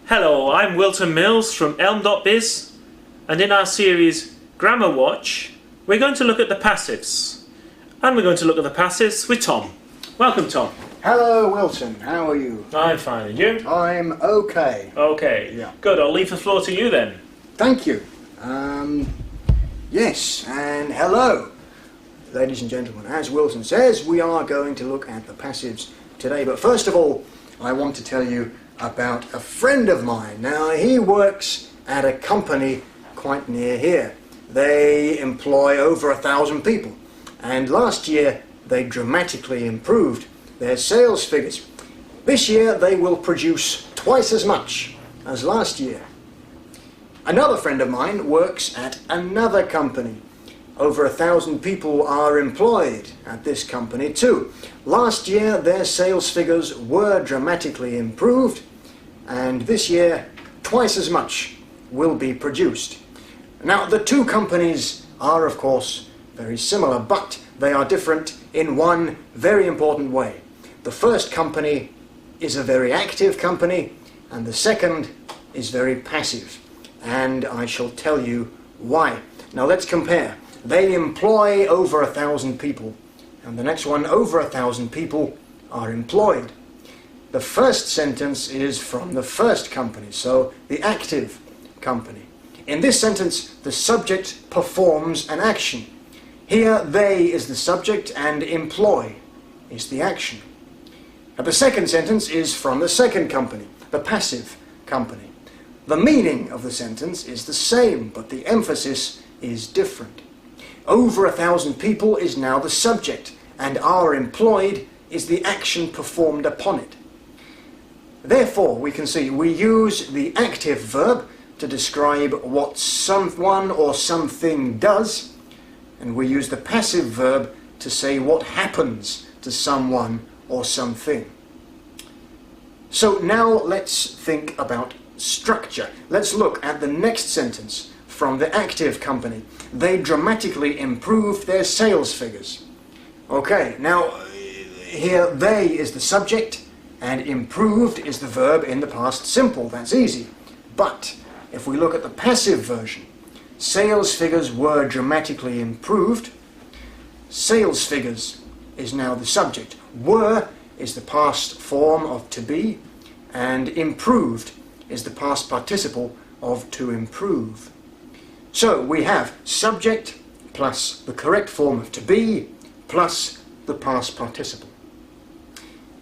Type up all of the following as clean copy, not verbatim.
Hello, I'm Wilton Mills from Elm.biz, and in our series Grammar Watch, we're going to look at the passives. And we're going to look at the passives with Tom. Welcome, Tom. Hello, Wilton. How are you? I'm fine, and you? I'm okay. Okay, Yeah. Good. I'll leave the floor to you then. Thank you. Yes, and hello, ladies and gentlemen. As Wilton says, we are going to look at the passives today. But first of all, I want to tell you about a friend of mine. Now, he works at a company quite near here. They employ over 1,000 people. And last year, they dramatically improved their sales figures. This year, they will produce twice as much as last year. Another friend of mine works at another company. Over 1,000 people are employed at this company too. Last year their sales figures were dramatically improved, and this year twice as much will be produced. Now, the two companies are of course very similar, but they are different in one very important way. The first company is a very active company, and the second is very passive. And I shall tell you why. Now let's compare. They employ over 1,000 people, and the next one, over 1,000 people are employed. The first sentence is from the first company, so the active company. In this sentence, the subject performs an action. Here, they is the subject and employ is the action. Now, the second sentence is from the second company, the passive company. The meaning of the sentence is the same, but the emphasis is different. Over 1,000 people is now the subject, and are employed is the action performed upon it. Therefore, we can see we use the active verb to describe what someone or something does, and we use the passive verb to say what happens to someone or something. So now let's think about structure. Let's look at the next sentence from the active company. They dramatically improved their sales figures. Okay, now here they is the subject and improved is the verb in the past simple. That's easy. But if we look at the passive version, sales figures were dramatically improved. Sales figures is now the subject. Were is the past form of to be, and improved is the past participle of to improve. So we have subject plus the correct form of to be plus the past participle.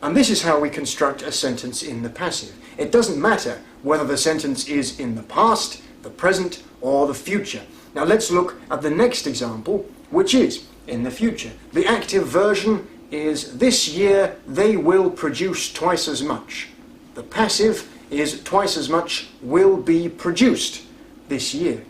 And this is how we construct a sentence in the passive. It doesn't matter whether the sentence is in the past, the present, or the future. Now let's look at the next example, which is in the future. The active version is this year they will produce twice as much. The passive is twice as much will be produced this year.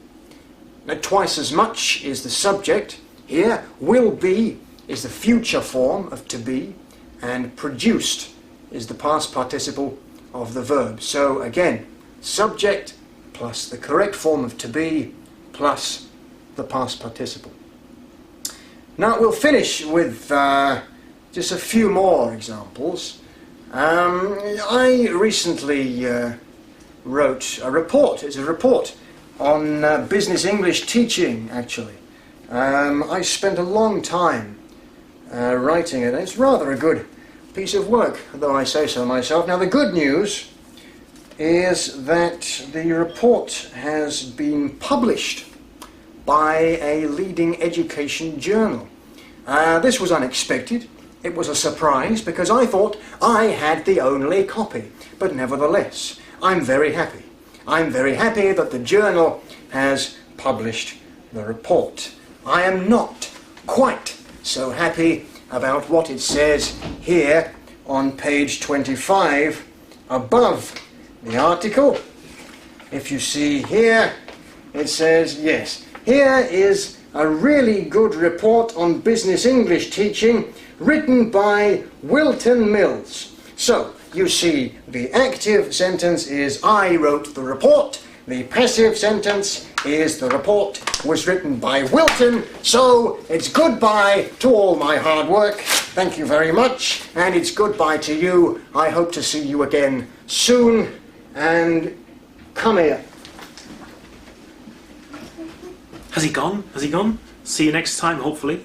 Now, twice as much is the subject. Here, will be is the future form of to be, and produced is the past participle of the verb. So again, subject plus the correct form of to be plus the past participle. Now we'll finish with just a few more examples. I recently wrote a report. It's a report on business English teaching, actually. I spent a long time writing it. It's rather a good piece of work, though I say so myself. Now, the good news is that the report has been published by a leading education journal. This was unexpected. It was a surprise because I thought I had the only copy. But nevertheless, I'm very happy. I'm very happy that the journal has published the report. I am not quite so happy about what it says here on page 25 above the article. If you see here, it says, yes, here is a really good report on business English teaching written by Wilton Mills. So, you see, the active sentence is I wrote the report. The passive sentence is the report was written by Wilton. So, it's goodbye to all my hard work. Thank you very much. And it's goodbye to you. I hope to see you again soon. and come here. Has he gone? Has he gone? See you next time, hopefully.